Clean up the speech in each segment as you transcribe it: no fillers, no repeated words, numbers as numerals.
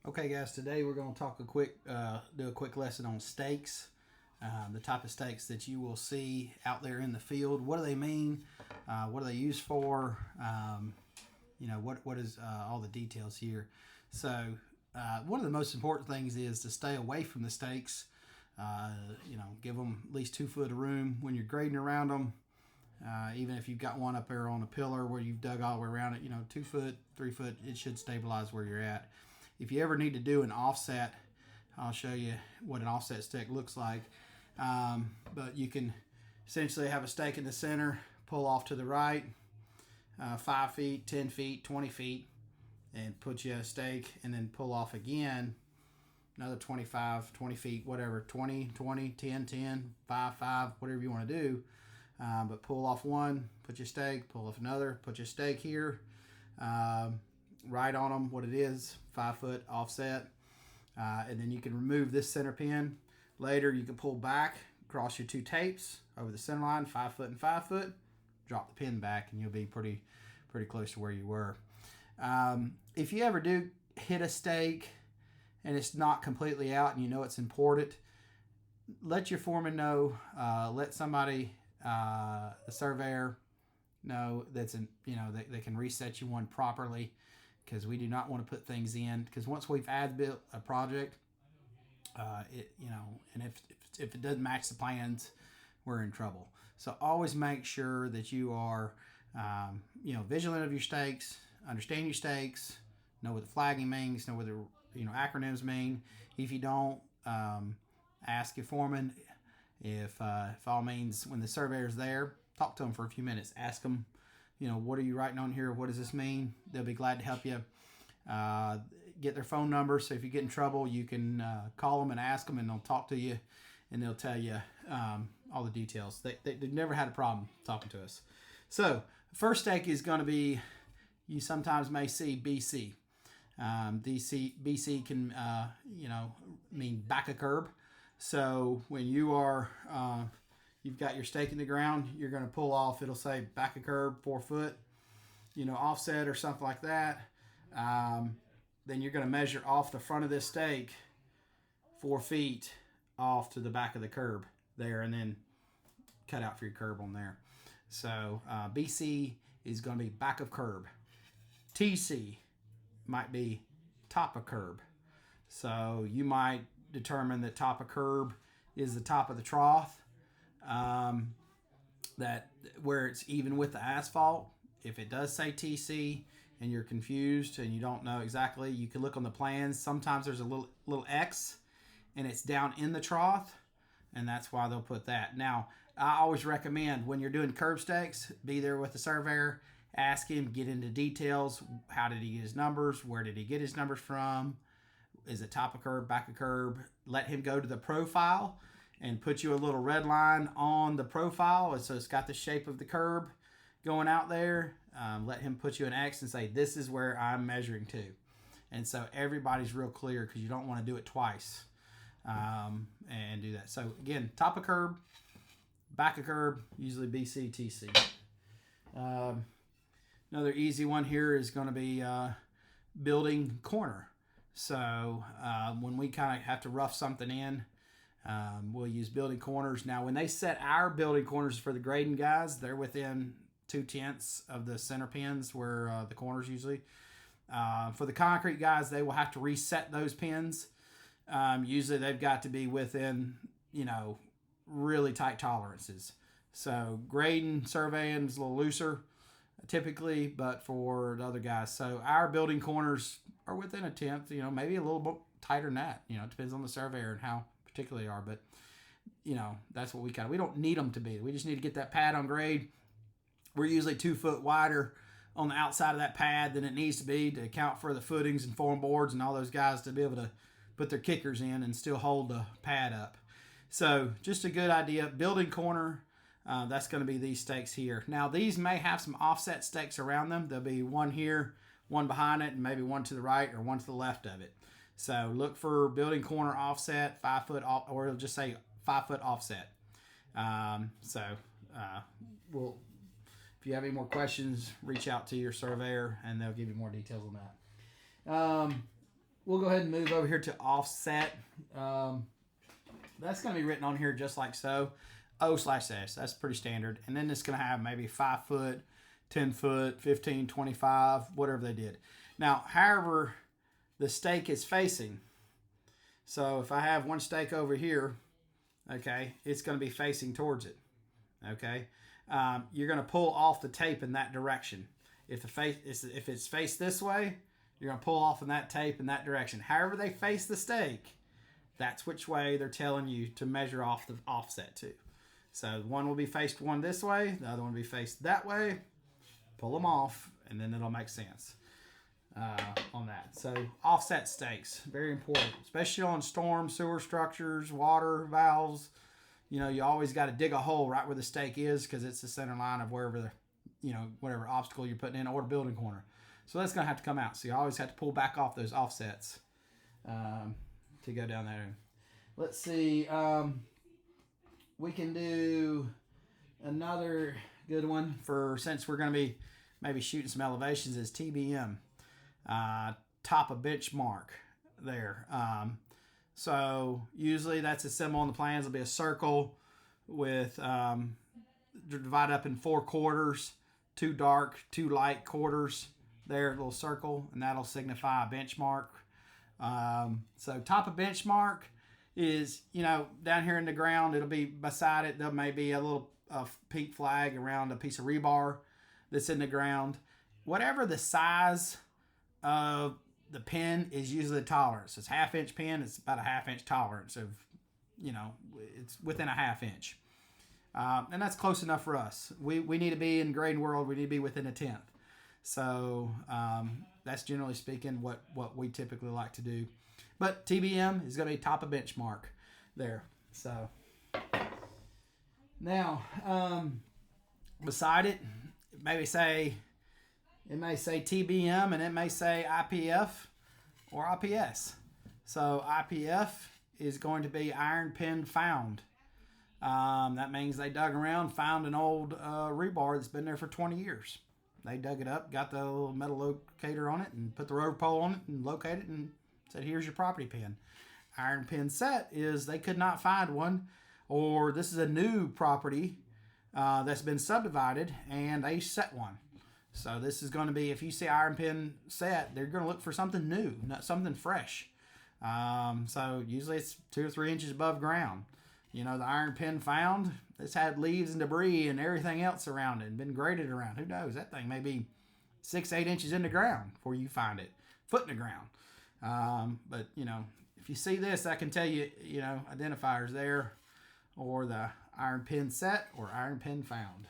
Okay, guys. Today we're going to do a quick lesson on stakes. The type of stakes that you will see out there in the field. What do they mean? What are they used for? What is all the details here? So, one of the most important things is to stay away from the stakes. Give them at least 2 foot of room when you're grading around them. Even if you've got one up there on a pillar where you've dug all the way around it, 2 foot, 3 foot, it should stabilize where you're at. If you ever need to do an offset, I'll show you what an offset stake looks like. But you can essentially have a stake in the center, pull off to the right, 5 feet, 10 feet, 20 feet, and put you a stake, and then pull off again another 25, 20 feet, whatever, 20, 20, 10, 10, 5, 5, whatever you want to do. But pull off one, put your stake, pull off another, put your stake here. Write on them what it is, 5 foot offset. And then you can remove this center pin. Later, you can pull back, cross your two tapes over the center line, 5 foot and 5 foot, drop the pin back, and you'll be pretty close to where you were. If you ever do hit a stake and it's not completely out and you know it's important, let your foreman know. Let somebody, the surveyor, know they can reset you one properly, because we do not want to put things in, because once we've built a project, and if it doesn't match the plans, we're in trouble. So always make sure that you are vigilant of your stakes, understand your stakes, know what the flagging means, know what the acronyms mean. If you don't, ask your foreman. If all means, when the surveyor's there, talk to them for a few minutes. Ask them, what are you writing on here? What does this mean? They'll be glad to help you. Get their phone number, so if you get in trouble, you can call them and ask them, and they'll talk to you, and they'll tell you all the details. They've never had a problem talking to us. So, first stake is going to be, you sometimes may see BC. BC can, mean back of curb. So, when you've got your stake in the ground, you're going to pull off, it'll say back of curb, 4 foot, offset or something like that. Then you're going to measure off the front of this stake 4 feet off to the back of the curb there, and then cut out for your curb on there. So BC is going to be back of curb. TC might be top of curb. So you might determine that top of curb is the top of the trough, that where it's even with the asphalt. If it does say TC and you're confused and you don't know exactly, you can look on the plans. Sometimes there's a little X and it's down in the trough, and that's why they'll put that. Now, I always recommend, when you're doing curb stakes, be there with the surveyor, ask him, get into details. How did he get his numbers? Where did he get his numbers from? Is it top of curb, back of curb? Let him go to the profile and put you a little red line on the profile, so it's got the shape of the curb going out there. Let him put you an X and say, this is where I'm measuring to. And so everybody's real clear, because you don't want to do it twice and do that. So again, top of curb, back of curb, usually BC, TC. Another easy one here is going to be building corner. So when we kind of have to rough something in, we'll use building corners. Now, when they set our building corners for the grading guys, they're within 2/10 of the center pins, where the corners usually. For the concrete guys, they will have to reset those pins. Usually they've got to be within, really tight tolerances. So grading, surveying is a little looser typically, but for the other guys. So our building corners are within 1/10, maybe a little bit tighter than that. It depends on the surveyor and how particular they are, but that's what we don't need them to be. We just need to get that pad on grade. We're usually 2 foot wider on the outside of that pad than it needs to be, to account for the footings and form boards and all those guys to be able to put their kickers in and still hold the pad up. So just a good idea. Building corner, that's going to be these stakes here. Now, these may have some offset stakes around them. There'll be one here, one behind it, and maybe one to the right or one to the left of it. So look for building corner offset, 5 foot off, or it'll just say 5 foot offset. We'll If you have any more questions, reach out to your surveyor, and they'll give you more details on that. we'll go ahead and move over here to offset. That's going to be written on here just like so. O/S. That's pretty standard. And then it's going to have maybe 5 foot, 10 foot, 15, 25, whatever they did. Now, however the stake is facing. So if I have one stake over here, okay, it's going to be facing towards it. Okay. You're going to pull off the tape in that direction. If it's faced this way, you're going to pull off in that tape in that direction. However they face the stake, that's which way they're telling you to measure off the offset to. So one will be faced one this way, the other one will be faced that way. Pull them off, and then it'll make sense on that. So offset stakes, very important, especially on storm sewer structures, water valves. You know, you always got to dig a hole right where the stake is because it's the center line of wherever whatever obstacle you're putting in or building corner. So that's going to have to come out. So you always have to pull back off those offsets to go down there. Let's see. We can do another good one since we're going to be maybe shooting some elevations is TBM. Top of benchmark there. So usually that's a symbol on the plans. It'll be a circle with divided up in 4 quarters, 2 dark, 2 light quarters there, a little circle, and that'll signify a benchmark. So top of benchmark is, down here in the ground, it'll be beside it. There may be a little peak flag around a piece of rebar that's in the ground. Whatever the size of the pin is usually the tolerance. It's 1/2 inch pin. It's about a 1/2 inch tolerance of, it's within a 1/2 inch. And that's close enough for us. We need to be in grading world. We need to be within a 1/10. So that's generally speaking what we typically like to do. But TBM is going to be top of benchmark there. So now beside it, it may say TBM and it may say IPF or IPS. So IPF is going to be iron pin found. That means they dug around, found an old rebar that's been there for 20 years. They dug it up, got the little metal locator on it, and put the rotor pole on it and located it and said, here's your property pin. Iron pin set is they could not find one, or this is a new property that's been subdivided and they set one. So this is going to be, if you see iron pin set, they're going to look for something new, not something fresh. So usually it's 2 or 3 inches above ground. The iron pin found, it's had leaves and debris and everything else around it and been graded around. Who knows? That thing may be 6-8 inches in the ground before you find it, foot in the ground. But if you see this, I can tell you, identifiers there, or the iron pin set or iron pin found.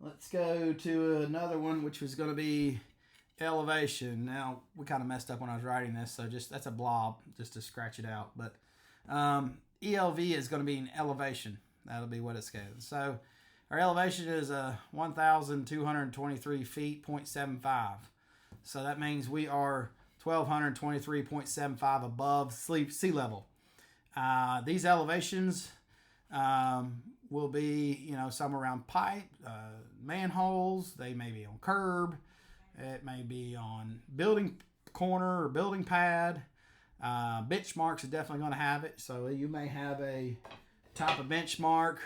Let's go to another one, which was going to be elevation. Now, we kind of messed up when I was writing this, so that's a blob just to scratch it out. But ELV is going to be an elevation. That'll be what it's going. So our elevation is 1,223 feet, 0.75. So that means we are 1,223.75 above sea level. These elevations will be, some around pipe, manholes. They may be on curb. It may be on building corner or building pad. Benchmarks is definitely going to have it. So you may have a top of benchmark,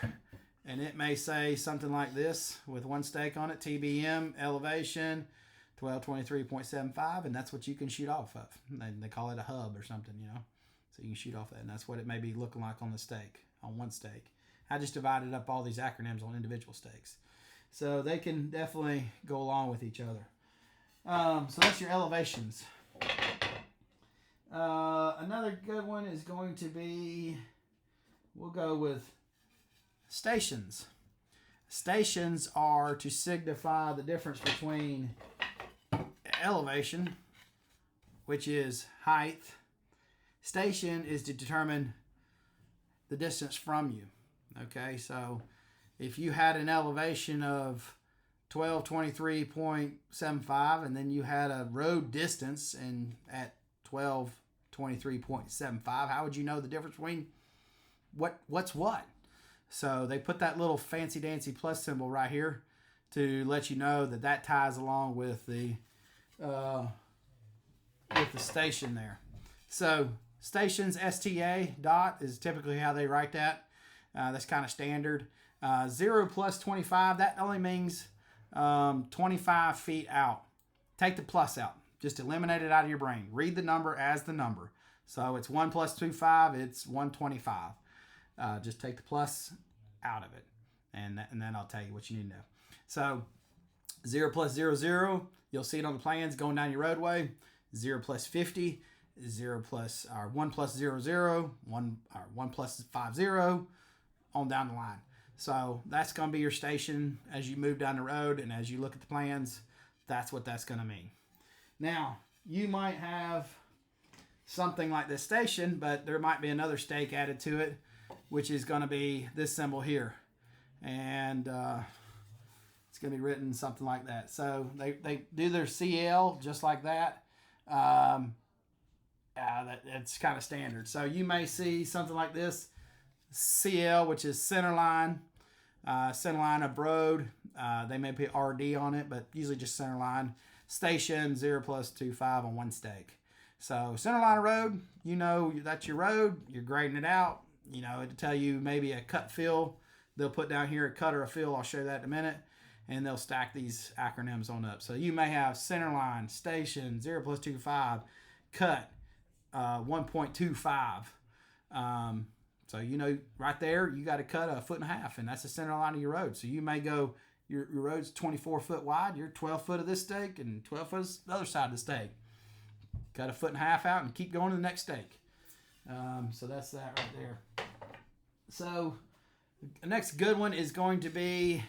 and it may say something like this with one stake on it, TBM, elevation, 1223.75, and that's what you can shoot off of. They call it a hub or something, So you can shoot off that, and that's what it may be looking like on the stake, on one stake. I just divided up all these acronyms on individual stakes. So they can definitely go along with each other. So that's your elevations. Another good one is going to be, we'll go with stations. Stations are to signify the difference between elevation, which is height. Station is to determine the distance from you. Okay, so if you had an elevation of 1223.75 and then you had a road distance and at 1223.75, how would you know the difference between what's what? So they put that little fancy dancy plus symbol right here to let you know that ties along with the with the station there. So stations STA dot is typically how they write that. That's kind of standard. 0 plus 25, that only means 25 feet out. Take the plus out. Just eliminate it out of your brain. Read the number as the number. So it's 1 plus 25, it's 125. Just take the plus out of it. And then I'll tell you what you need to know. So 0 plus 0, 0. You'll see it on the plans going down your roadway. 0 plus 50. 0 plus, or 1 plus 0, 0. 1 plus 5, 0. On down the line. So that's going to be your station as you move down the road, and as you look at the plans, that's what that's going to mean. Now, you might have something like this station, but there might be another stake added to it, which is going to be this symbol here. And it's going to be written something like that. So they do their CL just like that. That's kind of standard. So you may see something like this. CL, which is center line of road. They may put RD on it, but usually just center line. Station 0 plus 25 on one stake. So center line of road, you know that's your road. You're grading it out. You know, it'll tell you maybe a cut fill. They'll put down here a cut or a fill. I'll show you that in a minute. And they'll stack these acronyms on up. So you may have center line, station 0 plus 25, cut 1.25. So, you know, right there, you got to cut 1.5 feet, and that's the center line of your road. So you may go, your road's 24 foot wide, you're 12 foot of this stake and 12 foot of the other side of the stake. Cut 1.5 feet out and keep going to the next stake. So that's that right there. So the next good one is going to be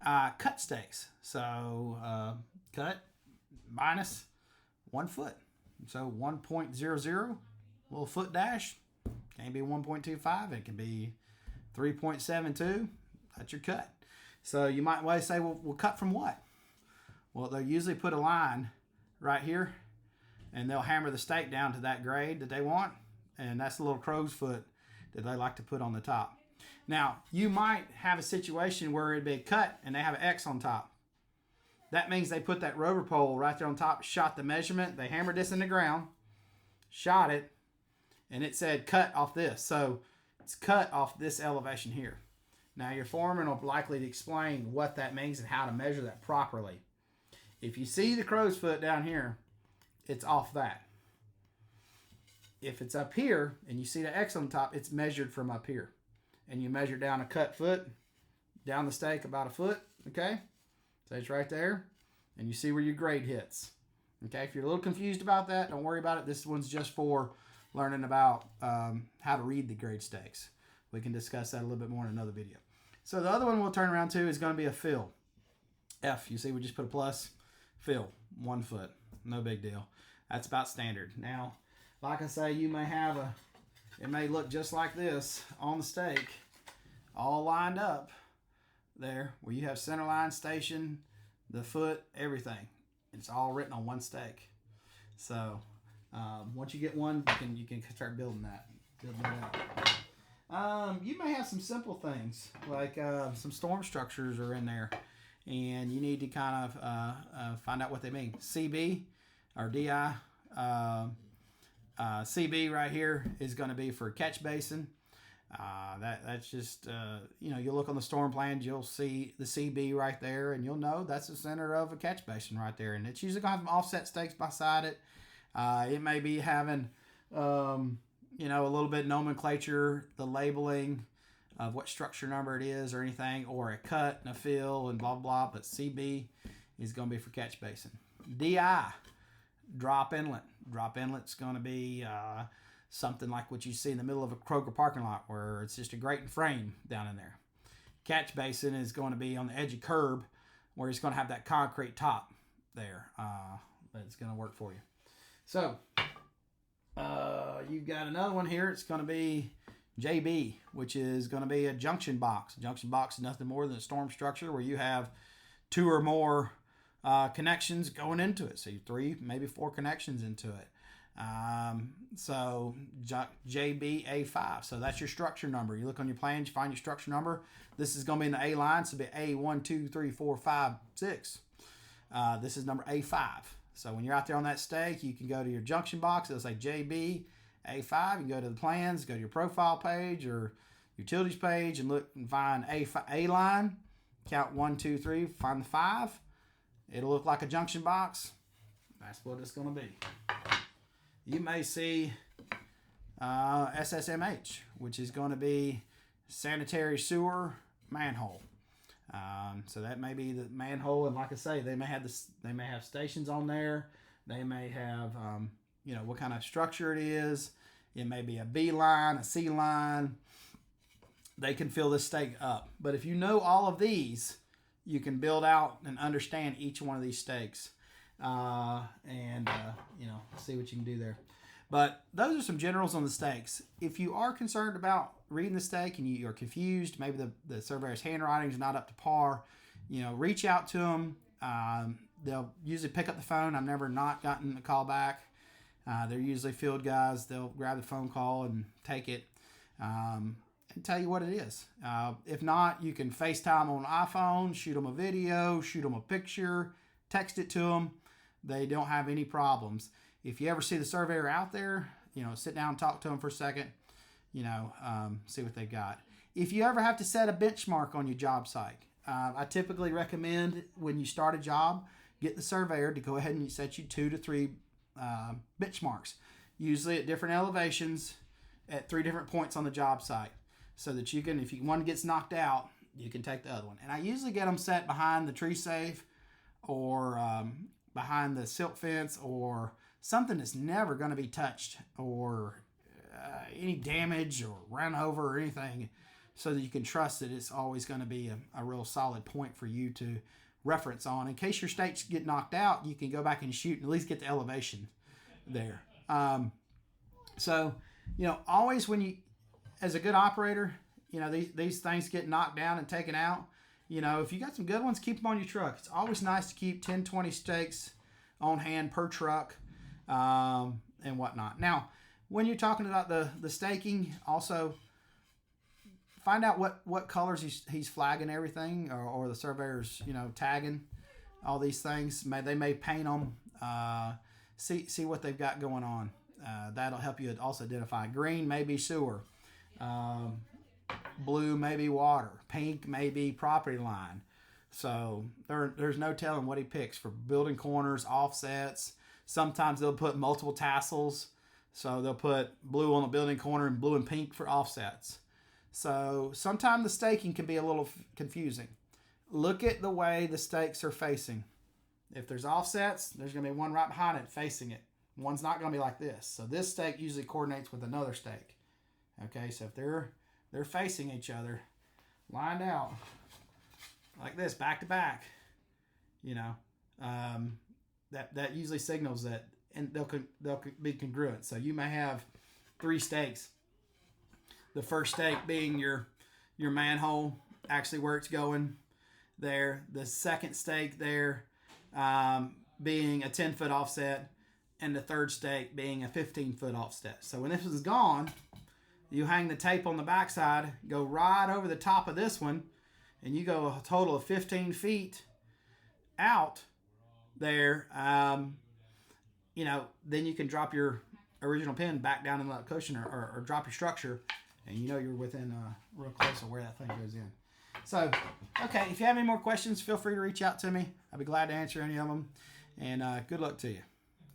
cut stakes. So cut minus 1 foot. So 1.00, little foot dash. Can be 1.25. It can be 3.72. That's your cut. So you might want to say, well, we'll cut from what? Well, they'll usually put a line right here, and they'll hammer the stake down to that grade that they want, and that's the little crow's foot that they like to put on the top. Now, you might have a situation where it'd be a cut, and they have an X on top. That means they put that rover pole right there on top, shot the measurement. They hammered this in the ground, shot it, and it said cut off this. So it's cut off this elevation here. Now your foreman will likely explain what that means and how to measure that properly. If you see the crow's foot down here, it's off that. If it's up here and you see the X on top, it's measured from up here. And you measure down a cut foot, down the stake about 1 foot, okay? So it's right there. And you see where your grade hits. Okay, if you're a little confused about that, don't worry about it. This one's just for learning about how to read the grade stakes. We can discuss that a little bit more in another video. So the other one we'll turn around to is going to be a fill. F, you see we just put a plus. Fill, 1 foot. No big deal. That's about standard. Now, like I say, you may have it may look just like this on the stake, all lined up there, where you have center line, station, the foot, everything. It's all written on one stake. So once you get one, you can start building that out. You may have some simple things like some storm structures are in there, and you need to kind of find out what they mean. CB or DI. CB right here is going to be for catch basin. That's just you'll look on the storm plans, you'll see the CB right there, and you'll know that's the center of a catch basin right there. And it's usually going to have offset stakes beside it. It may be having a little bit nomenclature, the labeling of what structure number it is or anything, or a cut and a fill and blah blah. But CB is going to be for catch basin. DI, drop inlet. Drop inlet's going to be something like what you see in the middle of a Kroger parking lot, where it's just a grate and frame down in there. Catch basin is going to be on the edge of curb, where it's going to have that concrete top there. That's going to work for you. So you've got another one here. It's going to be JB, which is going to be a junction box. A junction box is nothing more than a storm structure where you have 2 or more connections going into it. So 3, maybe 4 connections into it. So JBA5. So that's your structure number. You look on your plans, you find your structure number. This is going to be in the A line. So it'll be A1, 2, 3, 4, 5, 6. This is number A5. So when you're out there on that stake, you can go to your junction box. It'll say JB A5. You can go to the plans, go to your profile page or utilities page and look and find A line. Count 1, 2, 3, find the 5. It'll look like a junction box. That's what it's going to be. You may see SSMH, which is going to be sanitary sewer manhole. So that may be the manhole, and like I say, they may have stations on there. They may have what kind of structure it is. It may be a B line, a C line. They can fill this stake up. But if you know all of these, you can build out and understand each one of these stakes, and see what you can do there. But those are some generals on the stakes. If you are concerned about reading the stake and you're confused, maybe the surveyor's handwriting is not up to par, reach out to them. They'll usually pick up the phone. I've never not gotten a call back. They're usually field guys. They'll grab the phone call and take it and tell you what it is. If not, you can FaceTime on an iPhone, shoot them a video, shoot them a picture, text it to them. They don't have any problems. If you ever see the surveyor out there, sit down and talk to them for a second, see what they've got. If you ever have to set a benchmark on your job site, I typically recommend when you start a job, get the surveyor to go ahead and set you 2 to 3 benchmarks, usually at different elevations at 3 different points on the job site, so that you can, if one gets knocked out, you can take the other one. And I usually get them set behind the tree safe or behind the silk fence or something that's never going to be touched or any damage or run over or anything, so that you can trust that it's always going to be a real solid point for you to reference on. In case your stakes get knocked out, you can go back and shoot and at least get the elevation there. So, always when you, as a good operator, these things get knocked down and taken out. If you got some good ones, keep them on your truck. It's always nice to keep 10, 20 stakes on hand per truck. And whatnot. Now, when you're talking about the staking, also find out what colors he's flagging everything, or the surveyor's tagging all these things. They may paint them. See what they've got going on. That'll help you also identify. Green may be sewer. Blue may be water. Pink may be property line. So there's no telling what he picks for building corners, offsets. Sometimes they'll put multiple tassels. So they'll put blue on the building corner and blue and pink for offsets. So sometimes the staking can be a little confusing. Look at the way the stakes are facing. If there's offsets, there's going to be one right behind it facing it. One's not going to be like this. So this stake usually coordinates with another stake. Okay, so if they're facing each other, lined out like this, back to back, that usually signals that, and they'll be congruent. So you may have 3 stakes. The first stake being your manhole, actually where it's going there. The second stake there being a 10-foot offset, and the third stake being a 15-foot offset. So when this is gone, you hang the tape on the backside, go right over the top of this one, and you go a total of 15 feet out there. Then you can drop your original pin back down in the cushion, or drop your structure, and you're within real close of where that thing goes in. So, okay, if you have any more questions, feel free to reach out to me. I'll be glad to answer any of them, and good luck to you.